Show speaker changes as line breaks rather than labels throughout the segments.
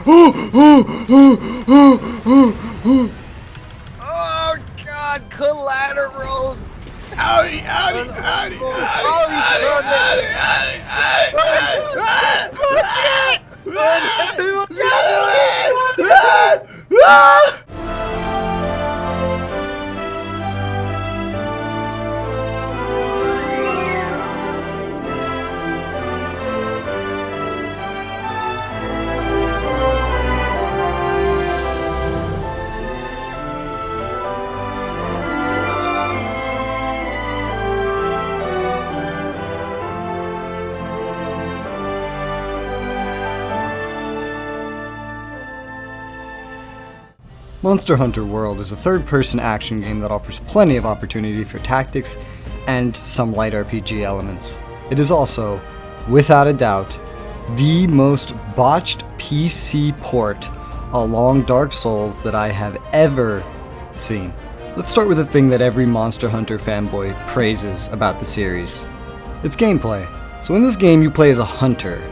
Oh God, collaterals!
Howdy, howdy, howdy, howdy,
Monster Hunter World is a third-person action game that offers plenty of opportunity for tactics and some light RPG elements. It is also, without a doubt, the most botched PC port along Dark Souls that I have ever seen. Let's start with the thing that every Monster Hunter fanboy praises about the series. Its gameplay. So in this game you play as a hunter.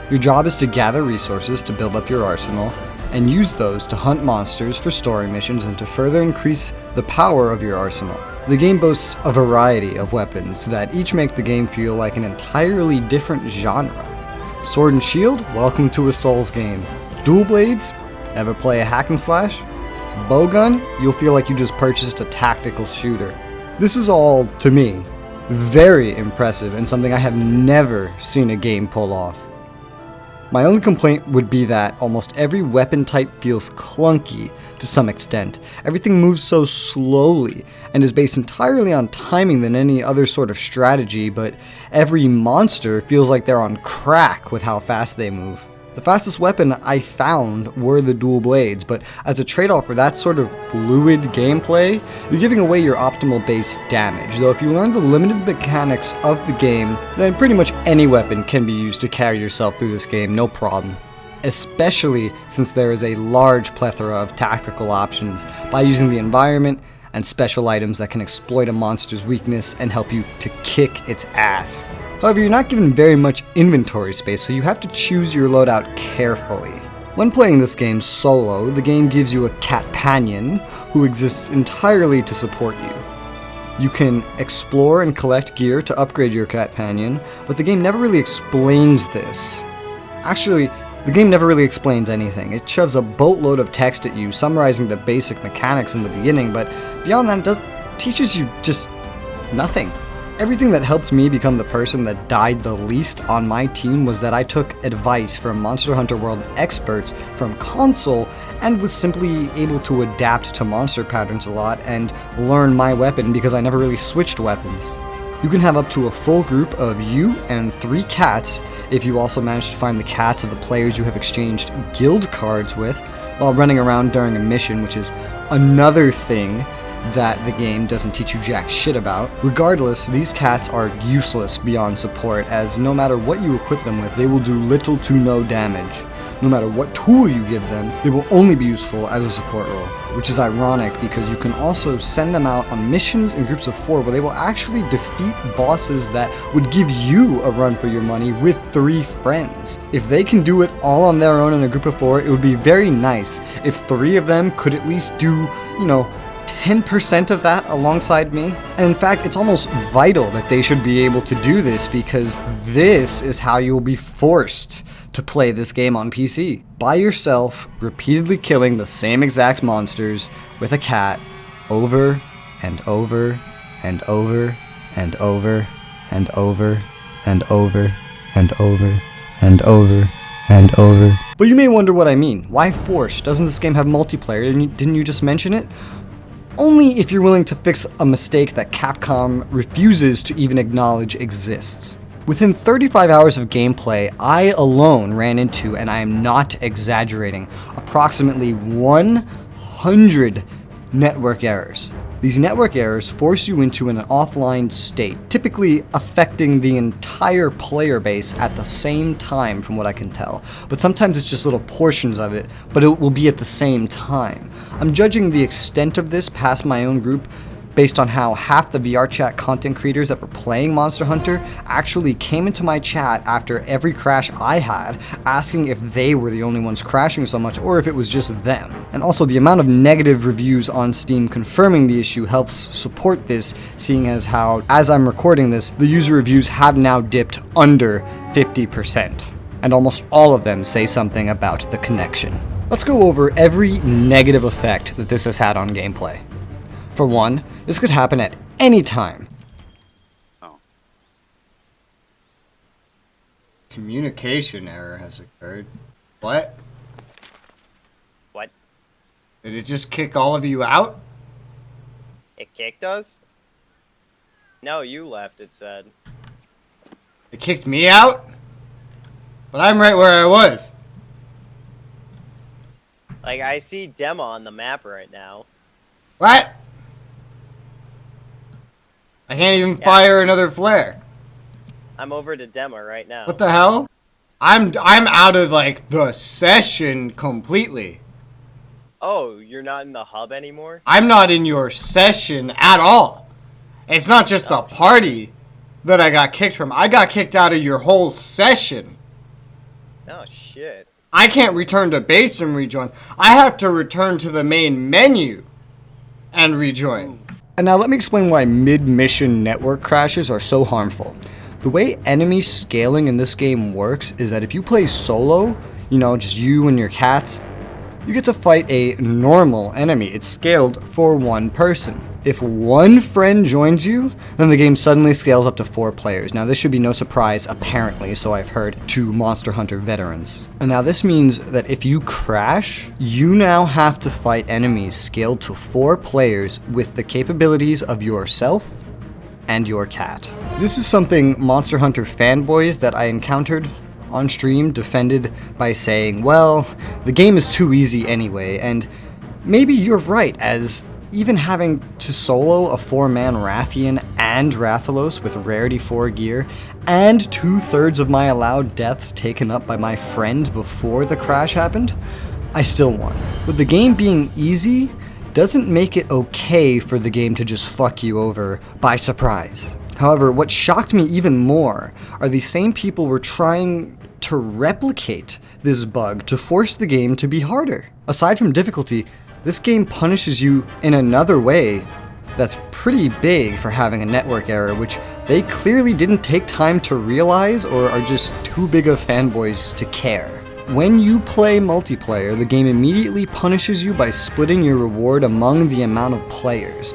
Your job is to gather resources to build up your arsenal, and use those to hunt monsters for story missions and to further increase the power of your arsenal. The game boasts a variety of weapons that each make the game feel like an entirely different genre. Sword and shield? Welcome to a Souls game. Dual blades? Ever play a hack and slash? Bowgun? You'll feel like you just purchased a tactical shooter. This is all, to me, very impressive and something I have never seen a game pull off. My only complaint would be that almost every weapon type feels clunky to some extent. Everything moves so slowly and is based entirely on timing than any other sort of strategy, but every monster feels like they're on crack with how fast they move. The fastest weapon I found were the dual blades, but as a trade-off for that sort of fluid gameplay, you're giving away your optimal base damage, though if you learn the limited mechanics of the game, then pretty much any weapon can be used to carry yourself through this game, no problem. Especially since there is a large plethora of tactical options by using the environment and special items that can exploit a monster's weakness and help you to kick its ass. However, you're not given very much inventory space, so you have to choose your loadout carefully. When playing this game solo, the game gives you a catpanion who exists entirely to support you. You can explore and collect gear to upgrade your catpanion, but the game never really explains this. Actually, the game never really explains anything. It shoves a boatload of text at you, summarizing the basic mechanics in the beginning, but beyond that, it teaches you just nothing. Everything that helped me become the person that died the least on my team was that I took advice from Monster Hunter World experts from console and was simply able to adapt to monster patterns a lot and learn my weapon because I never really switched weapons. You can have up to a full group of you and 3 cats if you also manage to find the cats of the players you have exchanged guild cards with while running around during a mission, which is another thing that the game doesn't teach you jack shit about. Regardless, these cats are useless beyond support, as no matter what you equip them with, they will do little to no damage. No matter what tool you give them, they will only be useful as a support role, which is ironic because you can also send them out on missions in groups of 4 where they will actually defeat bosses that would give you a run for your money with 3 friends. If they can do it all on their own in a group of 4, it would be very nice if 3 of them could at least do, 10% of that alongside me. And in fact, it's almost vital that they should be able to do this because this is how you will be forced to play this game on PC. By yourself, repeatedly killing the same exact monsters with a cat over and over and over and over and over and over and over and over and over. But you may wonder what I mean. Why forced? Doesn't this game have multiplayer? Didn't you just mention it? Only if you're willing to fix a mistake that Capcom refuses to even acknowledge exists. Within 35 hours of gameplay, I alone ran into, and I am not exaggerating, approximately 100 network errors. These network errors force you into an offline state, typically affecting the entire player base at the same time from what I can tell. But sometimes it's just little portions of it, but it will be at the same time. I'm judging the extent of this past my own group based on how half the VR chat content creators that were playing Monster Hunter actually came into my chat after every crash I had, asking if they were the only ones crashing so much or if it was just them. And also the amount of negative reviews on Steam confirming the issue helps support this, seeing as how, as I'm recording this, the user reviews have now dipped under 50%. And almost all of them say something about the connection. Let's go over every negative effect that this has had on gameplay. For one, this could happen at any time.
Oh.
Communication error has occurred. What?
What?
Did it just kick all of you out?
It kicked us? No, you left, it said.
It kicked me out? But I'm right where I was.
Like, I see Dema on the map right now.
What? I can't even fire another flare.
I'm over to Dema right now.
What the hell? I'm out of like the session completely.
Oh, you're not in the hub anymore?
I'm not in your session at all. It's not just the party that I got kicked from. I got kicked out of your whole session.
Oh, shit.
I can't return to base and rejoin. I have to return to the main menu and rejoin. And now let me explain why mid-mission network crashes are so harmful. The way enemy scaling in this game works is that if you play solo, you know, just you and your cats, you get to fight a normal enemy. It's scaled for one person. If one friend joins you, then the game suddenly scales up to 4 players. Now this should be no surprise, apparently, so I've heard, to Monster Hunter veterans. And now this means that if you crash, you now have to fight enemies scaled to 4 players with the capabilities of yourself and your cat. This is something Monster Hunter fanboys that I encountered on stream defended by saying, well, the game is too easy anyway, and maybe you're right, as even having to solo a 4-man Rathian and Rathalos with Rarity 4 gear, and 2/3 of my allowed deaths taken up by my friend before the crash happened, I still won. With the game being easy, doesn't make it okay for the game to just fuck you over by surprise. However, what shocked me even more are the same people were trying to replicate this bug to force the game to be harder. Aside from difficulty, this game punishes you in another way that's pretty big for having a network error, which they clearly didn't take time to realize or are just too big of fanboys to care. When you play multiplayer, the game immediately punishes you by splitting your reward among the amount of players.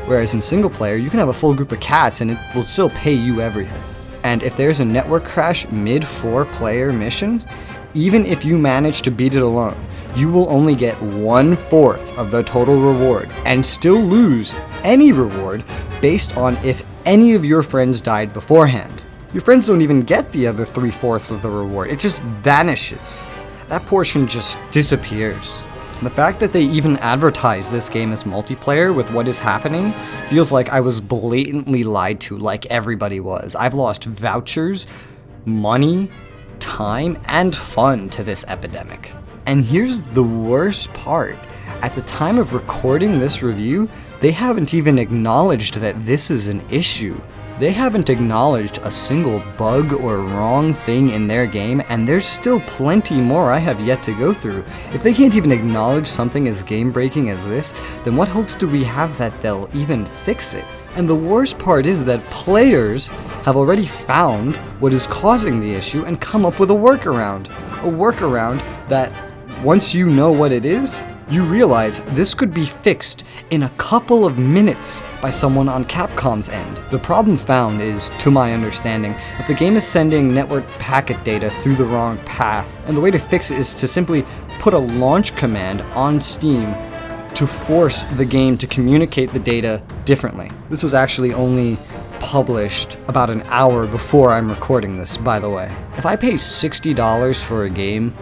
Whereas in single player, you can have a full group of cats and it will still pay you everything. And if there's a network crash mid 4-player mission, even if you manage to beat it alone, you will only get 1/4 of the total reward and still lose any reward based on if any of your friends died beforehand. Your friends don't even get the other 3/4 of the reward. It just vanishes. That portion just disappears. The fact that they even advertise this game as multiplayer with what is happening feels like I was blatantly lied to, like everybody was. I've lost vouchers, money, time, and fun to this epidemic. And here's the worst part. At the time of recording this review, they haven't even acknowledged that this is an issue. They haven't acknowledged a single bug or wrong thing in their game, and there's still plenty more I have yet to go through. If they can't even acknowledge something as game-breaking as this, then what hopes do we have that they'll even fix it? And the worst part is that players have already found what is causing the issue and come up with a workaround. A workaround that, once you know what it is, you realize this could be fixed in a couple of minutes by someone on Capcom's end. The problem found is, to my understanding, that the game is sending network packet data through the wrong path, and the way to fix it is to simply put a launch command on Steam to force the game to communicate the data differently. This was actually only published about an hour before I'm recording this, by the way. If I pay $60 for a game,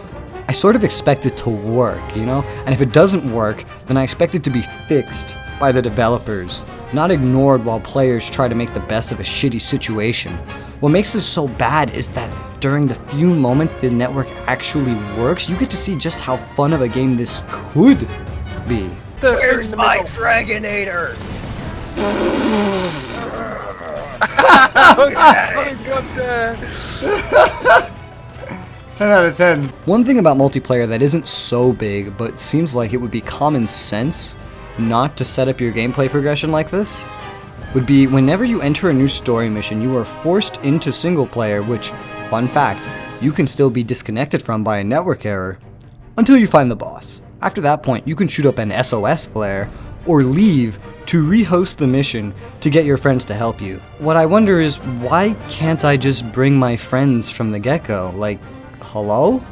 I sort of expect it to work, you know? And if it doesn't work, then I expect it to be fixed by the developers, not ignored while players try to make the best of a shitty situation. What makes this so bad is that during the few moments the network actually works, you get to see just how fun of a game this could be.
Where's my Dragonator?
Oh, God, there.
10 out of 10. One thing about multiplayer that isn't so big, but seems like it would be common sense not to set up your gameplay progression like this, would be whenever you enter a new story mission, you are forced into single player, which, fun fact, you can still be disconnected from by a network error until you find the boss. After that point, you can shoot up an SOS flare or leave to rehost the mission to get your friends to help you. What I wonder is, why can't I just bring my friends from the get-go? Like, hello?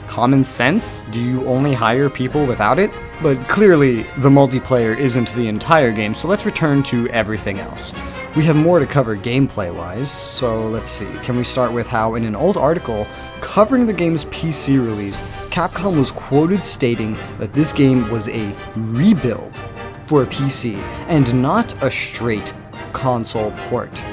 Common sense? Do you only hire people without it? But clearly, the multiplayer isn't the entire game, so let's return to everything else. We have more to cover gameplay-wise, so let's see. Can we start with how in an old article covering the game's PC release, Capcom was quoted stating that this game was a rebuild for a PC and not a straight console port.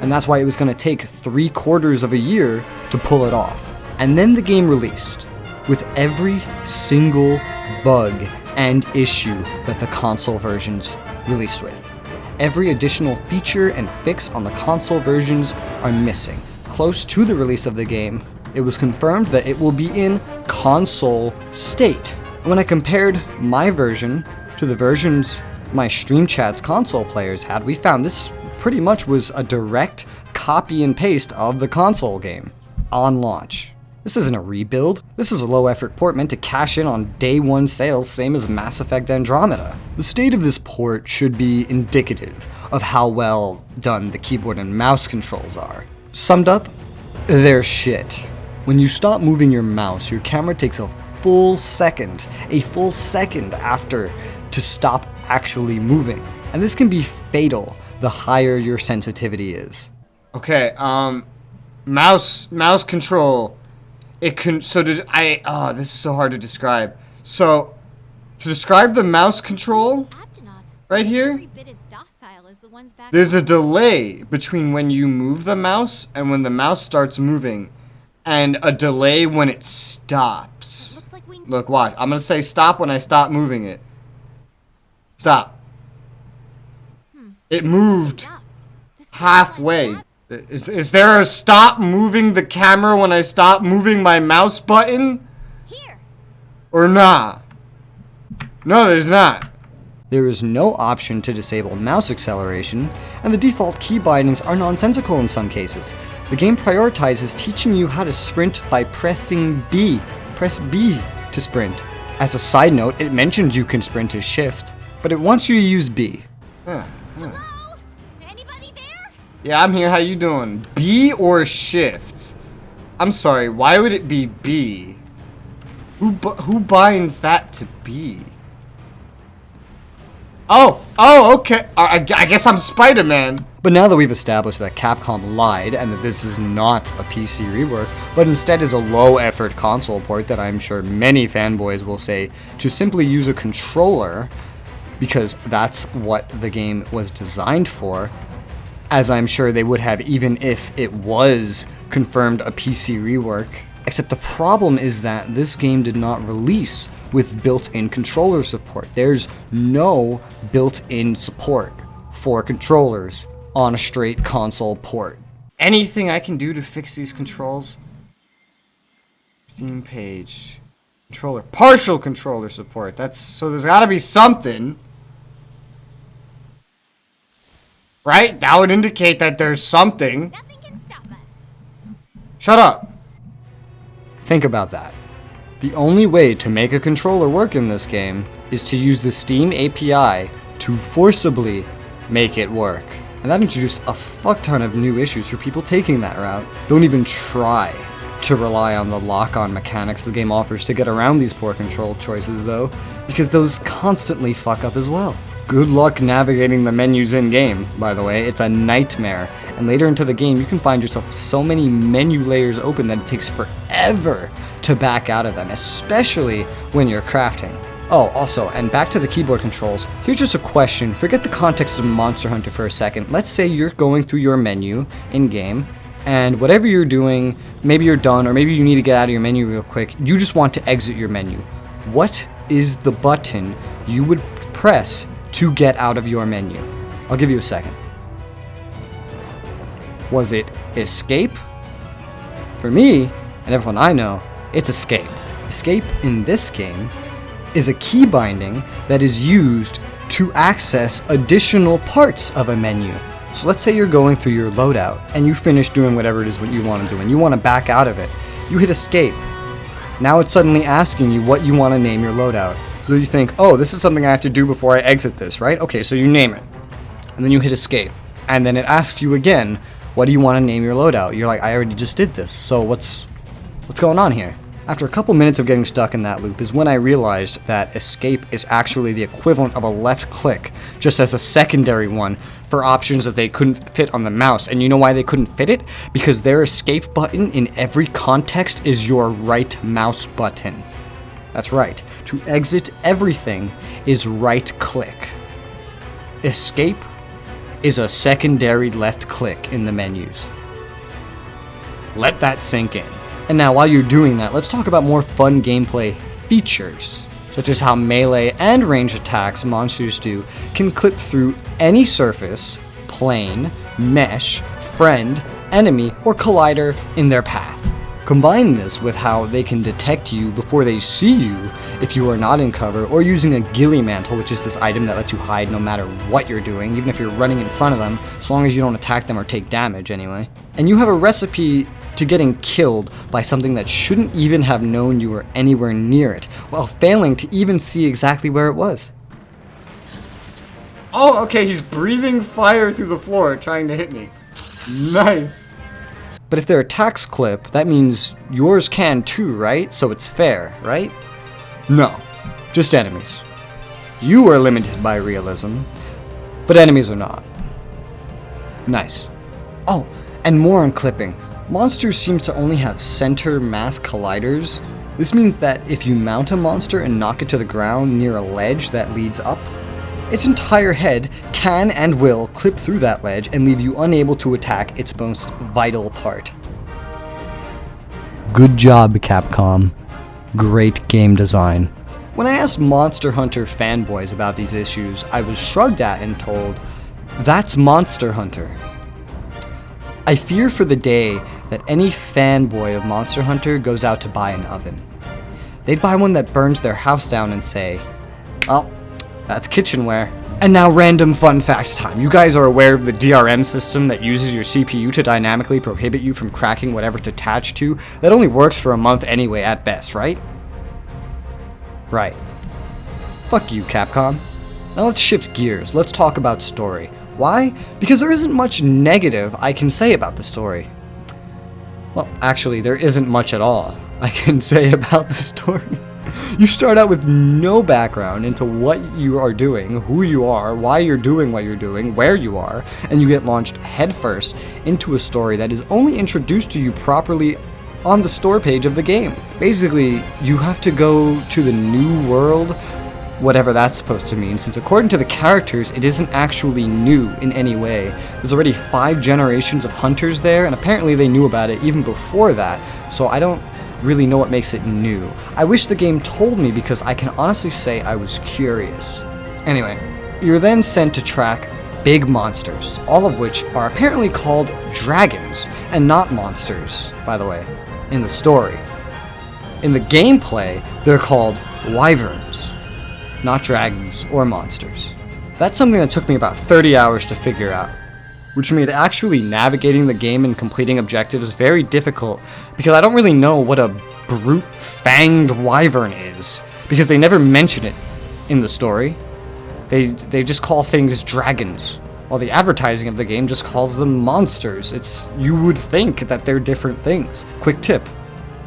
And that's why it was going to take 3/4 of a year to pull it off. And then the game released, with every single bug and issue that the console versions released with. Every additional feature and fix on the console versions are missing. Close to the release of the game, it was confirmed that it will be in console state. When I compared my version to the versions my Stream Chat's console players had, we found this pretty much was a direct copy and paste of the console game on launch. This isn't a rebuild. This is a low-effort port meant to cash in on day one sales, same as Mass Effect Andromeda. The state of this port should be indicative of how well done the keyboard and mouse controls are. Summed up, they're shit. When you stop moving your mouse, your camera takes a full second after to stop actually moving. And this can be fatal the higher your sensitivity is. Okay, mouse control. This is so hard to describe. So, to describe the mouse control, right here, there's a delay between when you move the mouse and when the mouse starts moving, and a delay when it stops. Look, watch. I'm gonna say stop when I stop moving it. Stop. It moved halfway. Is there a stop moving the camera when I stop moving my mouse button? Here. Or nah? No, there's not. There is no option to disable mouse acceleration, and the default key bindings are nonsensical in some cases. The game prioritizes teaching you how to sprint by pressing B. Press B to sprint. As a side note, it mentions you can sprint as shift, but it wants you to use B. Yeah, I'm here. How you doing? B or shift? I'm sorry. Why would it be B? Who binds that to B? Oh, okay. I guess I'm Spider-Man. But now that we've established that Capcom lied and that this is not a PC rework, but instead is a low-effort console port that I'm sure many fanboys will say to simply use a controller, because that's what the game was designed for, as I'm sure they would have even if it was confirmed a PC rework. Except the problem is that this game did not release with built-in controller support. There's no built-in support for controllers on a straight console port. Anything I can do to fix these controls? Steam page. Controller. Partial controller support. So there's gotta be something. Right? That would indicate that there's something.
Nothing can stop us.
Shut up. Think about that. The only way to make a controller work in this game is to use the Steam API to forcibly make it work. And that introduced a fuck ton of new issues for people taking that route. Don't even try to rely on the lock-on mechanics the game offers to get around these poor control choices though, because those constantly fuck up as well. Good luck navigating the menus in-game, by the way. It's a nightmare. And later into the game, you can find yourself with so many menu layers open that it takes forever to back out of them, especially when you're crafting. Oh, also, and back to the keyboard controls, here's just a question. Forget the context of Monster Hunter for a second. Let's say you're going through your menu in-game, and whatever you're doing, maybe you're done, or maybe you need to get out of your menu real quick, you just want to exit your menu. What is the button you would press to get out of your menu? I'll give you a second. Was it escape? For me, and everyone I know, it's escape. Escape in this game is a key binding that is used to access additional parts of a menu. So let's say you're going through your loadout and you finish doing whatever it is what you want to do and you want to back out of it. You hit escape. Now it's suddenly asking you what you want to name your loadout. So you think, oh, this is something I have to do before I exit this, right? Okay, so you name it. And then you hit escape. And then it asks you again, what do you want to name your loadout? You're like, I already just did this, so what's going on here? After a couple minutes of getting stuck in that loop is when I realized that escape is actually the equivalent of a left click, just as a secondary one for options that they couldn't fit on the mouse. And you know why they couldn't fit it? Because their escape button in every context is your right mouse button. That's right. To exit everything is right click. Escape is a secondary left click in the menus. Let that sink in. And now while you're doing that, let's talk about more fun gameplay features, such as how melee and ranged attacks monsters do can clip through any surface, plane, mesh, friend, enemy, or collider in their path. Combine this with how they can detect you before they see you if you are not in cover, or using a ghillie mantle, which is this item that lets you hide no matter what you're doing, even if you're running in front of them, as long as you don't attack them or take damage anyway. And you have a recipe to getting killed by something that shouldn't even have known you were anywhere near it, while failing to even see exactly where it was. Oh, okay, he's breathing fire through the floor trying to hit me. Nice. But if their attacks clip, that means yours can too, right? So it's fair, right? No, just enemies. You are limited by realism, but enemies are not. Nice. Oh, and more on clipping. Monsters seem to only have center mass colliders. This means that if you mount a monster and knock it to the ground near a ledge that leads up, its entire head can and will clip through that ledge and leave you unable to attack its most vital part. Good job, Capcom. Great game design. When I asked Monster Hunter fanboys about these issues, I was shrugged at and told, that's Monster Hunter. I fear for the day that any fanboy of Monster Hunter goes out to buy an oven. They'd buy one that burns their house down and say, oh, that's kitchenware. And now random fun facts time. You guys are aware of the DRM system that uses your CPU to dynamically prohibit you from cracking whatever it's attached to? That only works for a month anyway at best, right? Right. Fuck you, Capcom. Now let's shift gears. Let's talk about story. Why? Because there isn't much negative I can say about the story. Well, actually, there isn't much at all I can say about the story. You start out with no background into what you are doing, who you are, why you're doing what you're doing, where you are, and you get launched headfirst into a story that is only introduced to you properly on the store page of the game. Basically, you have to go to the new world, whatever that's supposed to mean, since according to the characters, it isn't actually new in any way. There's already 5 generations of hunters there, and apparently they knew about it even before that, so I don't really know what makes it new. I wish the game told me, because I can honestly say I was curious. Anyway, you're then sent to track big monsters, all of which are apparently called dragons, and not monsters, by the way, in the story. In the gameplay, they're called wyverns, not dragons or monsters. That's something that took me about 30 hours to figure out, which made actually navigating the game and completing objectives very difficult, because I don't really know what a brute fanged wyvern is, because they never mention it in the story. They just call things dragons, while the advertising of the game just calls them monsters. You would think that they're different things. Quick tip,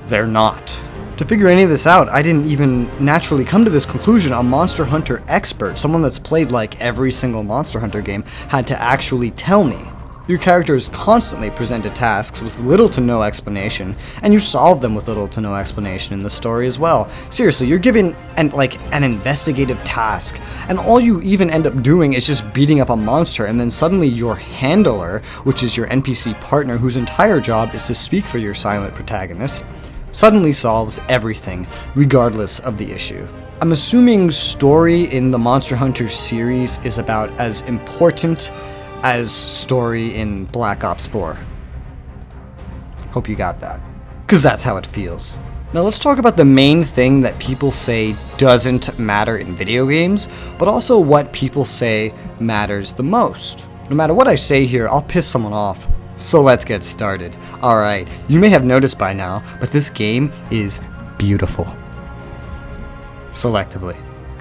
they're not. To figure any of this out, I didn't even naturally come to this conclusion. A Monster Hunter expert, someone that's played like every single Monster Hunter game, had to actually tell me. Your character is constantly presented tasks with little to no explanation, and you solve them with little to no explanation in the story as well. Seriously, you're given an investigative task, and all you even end up doing is just beating up a monster, and then suddenly your handler, which is your NPC partner whose entire job is to speak for your silent protagonist, suddenly solves everything, regardless of the issue. I'm assuming story in the Monster Hunter series is about as important as story in Black Ops 4. Hope you got that. Because that's how it feels. Now let's talk about the main thing that people say doesn't matter in video games, but also what people say matters the most. No matter what I say here, I'll piss someone off. So let's get started. Alright, you may have noticed by now, but this game is beautiful. Selectively.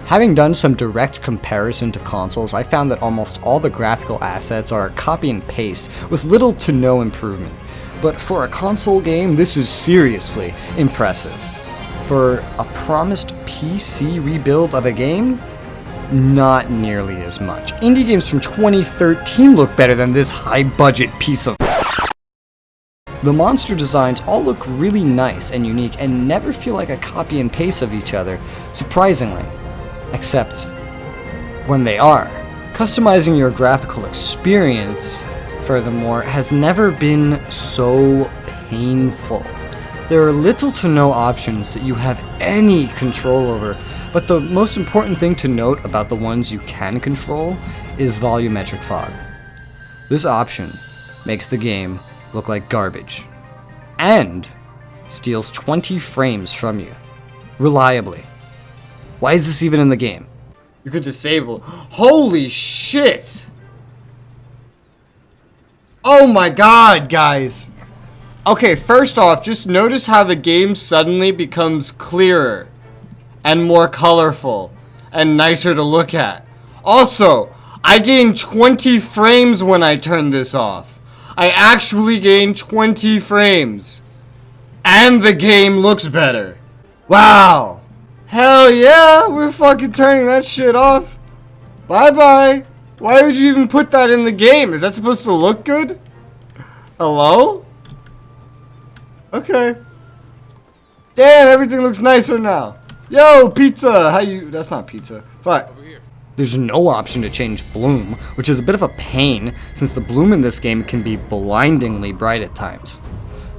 Having done some direct comparison to consoles, I found that almost all the graphical assets are copy and paste with little to no improvement. But for a console game, this is seriously impressive. For a promised PC rebuild of a game, not nearly as much. Indie games from 2013 look better than this high-budget piece of... The monster designs all look really nice and unique and never feel like a copy and paste of each other, surprisingly. Except when they are. Customizing your graphical experience, furthermore, has never been so painful. There are little to no options that you have any control over, but the most important thing to note about the ones you can control is volumetric fog. This option makes the game look like garbage, and steals 20 frames from you, reliably. Why is this even in the game? You could disable. Holy shit! Oh my god, guys! Okay, first off, just notice how the game suddenly becomes clearer, and more colorful, and nicer to look at. Also, I gained 20 frames when I turned this off. I actually gained 20 frames. And the game looks better. Wow. Hell yeah, we're fucking turning that shit off. Bye-bye. Why would you even put that in the game? Is that supposed to look good? Hello? Okay. Damn, everything looks nicer now. Yo, pizza. How you... That's not pizza. Fuck. There's no option to change bloom, which is a bit of a pain since the bloom in this game can be blindingly bright at times.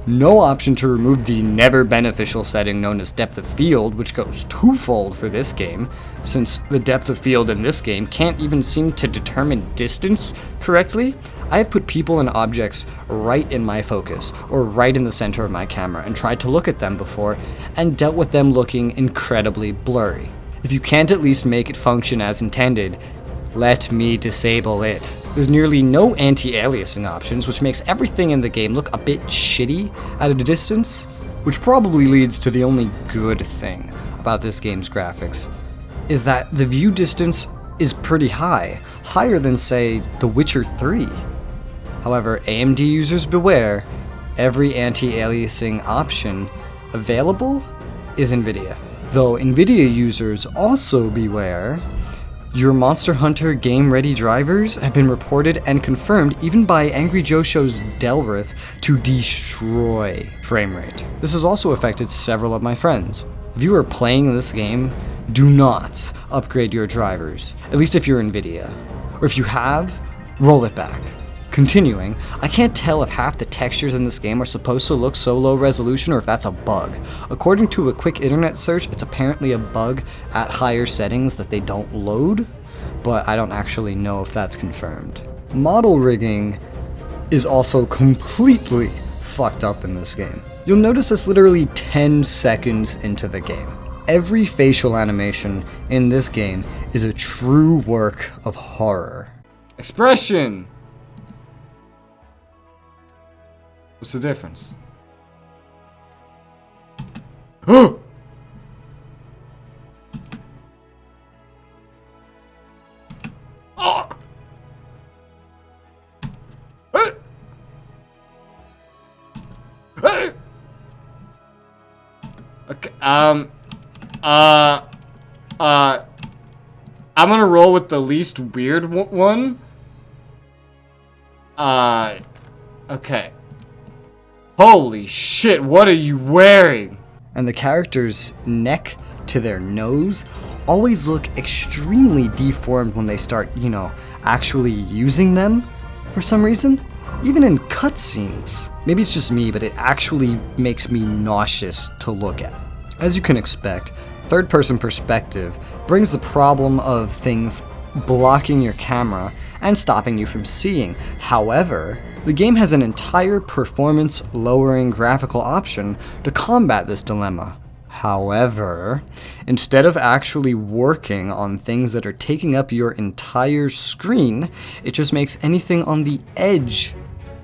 No option to remove the never beneficial setting known as depth of field, which goes twofold for this game, since the depth of field in this game can't even seem to determine distance correctly. I have put people and objects right in my focus, or right in the center of my camera, and tried to look at them before, and dealt with them looking incredibly blurry. If you can't at least make it function as intended, let me disable it. There's nearly no anti-aliasing options, which makes everything in the game look a bit shitty at a distance, which probably leads to the only good thing about this game's graphics, is that the view distance is pretty high, higher than, say, The Witcher 3. However, AMD users beware, every anti-aliasing option available is NVIDIA. Though NVIDIA users also beware, your Monster Hunter game-ready drivers have been reported and confirmed even by Angry Joe Show's Delrith to destroy framerate. This has also affected several of my friends. If you are playing this game, do not upgrade your drivers, at least if you're NVIDIA. Or if you have, roll it back. Continuing, I can't tell if half the textures in this game are supposed to look so low resolution or if that's a bug. According to a quick internet search, it's apparently a bug at higher settings that they don't load, but I don't actually know if that's confirmed. Model rigging is also completely fucked up in this game. You'll notice this literally 10 seconds into the game. Every facial animation in this game is a true work of horror. Expression! What's the difference? Oh! Okay, I'm gonna roll with the least weird one. Okay. Holy shit, what are you wearing? And the character's neck to their nose always look extremely deformed when they start, actually using them for some reason. Even in cutscenes. Maybe it's just me, but it actually makes me nauseous to look at. As you can expect, third-person perspective brings the problem of things blocking your camera and stopping you from seeing. However, the game has an entire performance-lowering graphical option to combat this dilemma. However, instead of actually working on things that are taking up your entire screen, it just makes anything on the edge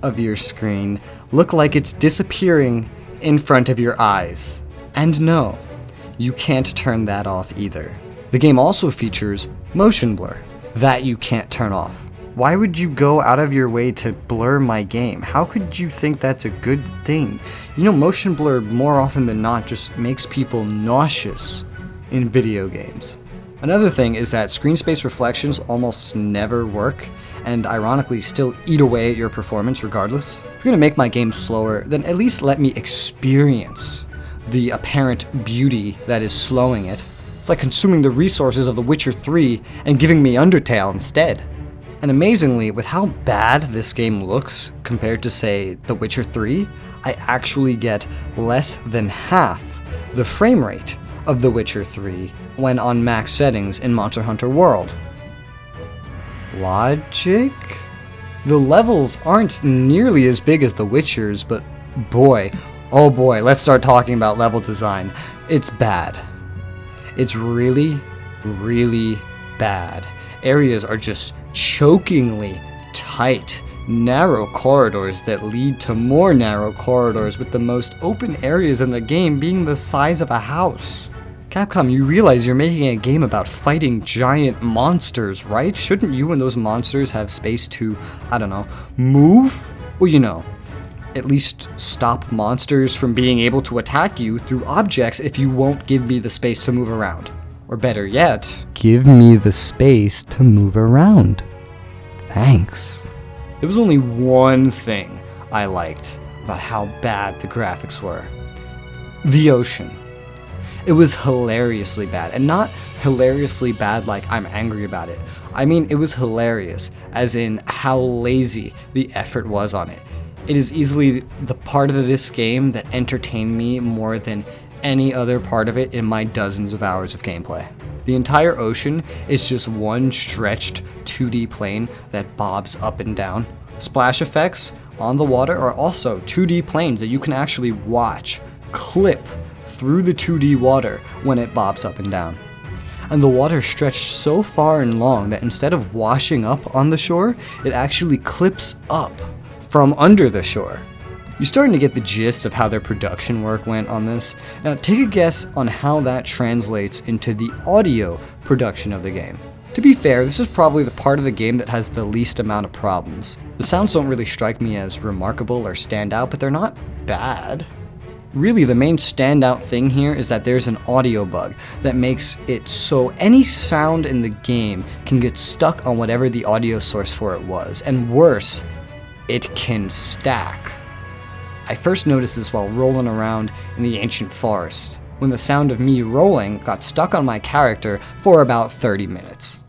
of your screen look like it's disappearing in front of your eyes. And no, you can't turn that off either. The game also features motion blur that you can't turn off. Why would you go out of your way to blur my game? How could you think that's a good thing? You know, motion blur more often than not just makes people nauseous in video games. Another thing is that screen space reflections almost never work, and ironically still eat away at your performance regardless. If you're gonna make my game slower, then at least let me experience the apparent beauty that is slowing it. It's like consuming the resources of The Witcher 3 and giving me Undertale instead. And amazingly, with how bad this game looks compared to, say, The Witcher 3, I actually get less than half the frame rate of The Witcher 3 when on max settings in Monster Hunter World. Logic? The levels aren't nearly as big as The Witcher's, but boy, oh boy, let's start talking about level design. It's bad. It's really, really bad. Areas are just chokingly tight, narrow corridors that lead to more narrow corridors, with the most open areas in the game being the size of a house. Capcom, you realize you're making a game about fighting giant monsters, right? Shouldn't you and those monsters have space to, I don't know, move? Well, you know, at least stop monsters from being able to attack you through objects if you won't give me the space to move around. Or better yet, give me the space to move around. Thanks. There was only one thing I liked about how bad the graphics were. The ocean. It was hilariously bad, and not hilariously bad like I'm angry about it. I mean, it was hilarious, as in how lazy the effort was on it. It is easily the part of this game that entertained me more than any other part of it in my dozens of hours of gameplay. The entire ocean is just one stretched 2D plane that bobs up and down. Splash effects on the water are also 2D planes that you can actually watch clip through the 2D water when it bobs up and down. And the water stretched so far and long that instead of washing up on the shore, it actually clips up from under the shore. You're starting to get the gist of how their production work went on this. Now take a guess on how that translates into the audio production of the game. To be fair, this is probably the part of the game that has the least amount of problems. The sounds don't really strike me as remarkable or stand out, but they're not bad. Really, the main standout thing here is that there's an audio bug that makes it so any sound in the game can get stuck on whatever the audio source for it was, and worse, it can stack. I first noticed this while rolling around in the ancient forest, when the sound of me rolling got stuck on my character for about 30 minutes.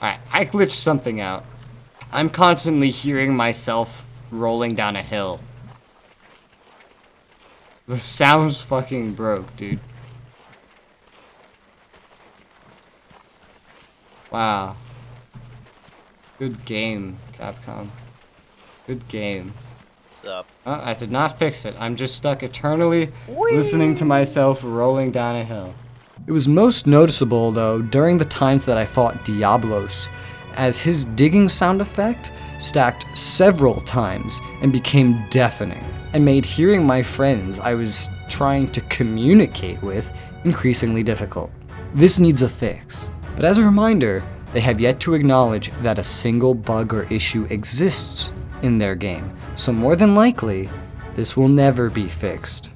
Alright, I glitched something out. I'm constantly hearing myself rolling down a hill. The sound's fucking broke, dude. Wow. Good game, Capcom. Good game.
What's up?
I did not fix it. I'm just stuck eternally listening to myself rolling down a hill. It was most noticeable, though, during the times that I fought Diablos, as his digging sound effect stacked several times and became deafening, and made hearing my friends I was trying to communicate with increasingly difficult. This needs a fix, but as a reminder, they have yet to acknowledge that a single bug or issue exists in their game, so more than likely, this will never be fixed.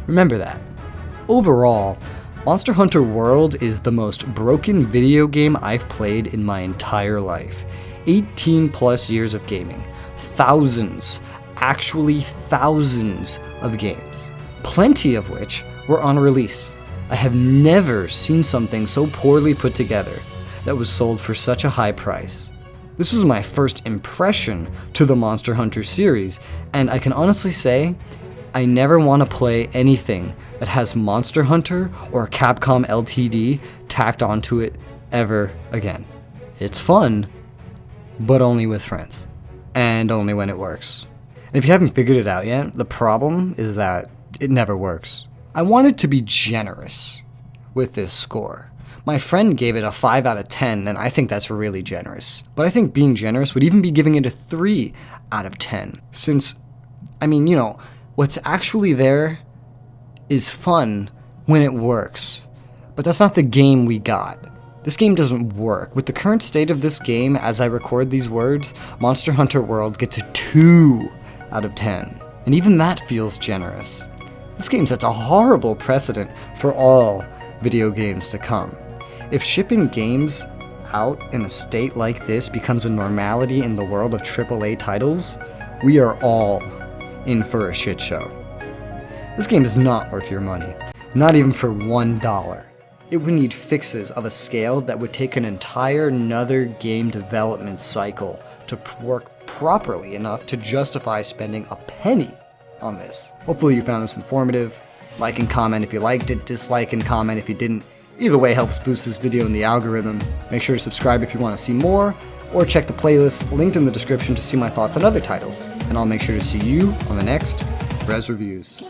Remember that. Overall, Monster Hunter World is the most broken video game I've played in my entire life. 18 plus years of gaming, thousands, actually thousands of games, plenty of which were on release. I have never seen something so poorly put together that was sold for such a high price. This was my first impression to the Monster Hunter series, and I can honestly say, I never want to play anything that has Monster Hunter or Capcom Ltd tacked onto it ever again. It's fun, but only with friends. And only when it works. And if you haven't figured it out yet, the problem is that it never works. I wanted to be generous with this score. My friend gave it a 5 out of 10, and I think that's really generous. But I think being generous would even be giving it a 3 out of 10. Since, what's actually there is fun when it works. But that's not the game we got. This game doesn't work. With the current state of this game, as I record these words, Monster Hunter World gets a 2 out of 10. And even that feels generous. This game sets a horrible precedent for all video games to come. If shipping games out in a state like this becomes a normality in the world of AAA titles, we are all in for a shit show. This game is not worth your money. Not even for $1. It would need fixes of a scale that would take an entire another game development cycle to work properly enough to justify spending a penny on this. Hopefully you found this informative. Like and comment if you liked it, dislike and comment if you didn't. Either way helps boost this video in the algorithm. Make sure to subscribe if you want to see more, or check the playlist linked in the description to see my thoughts on other titles. And I'll make sure to see you on the next Res Reviews.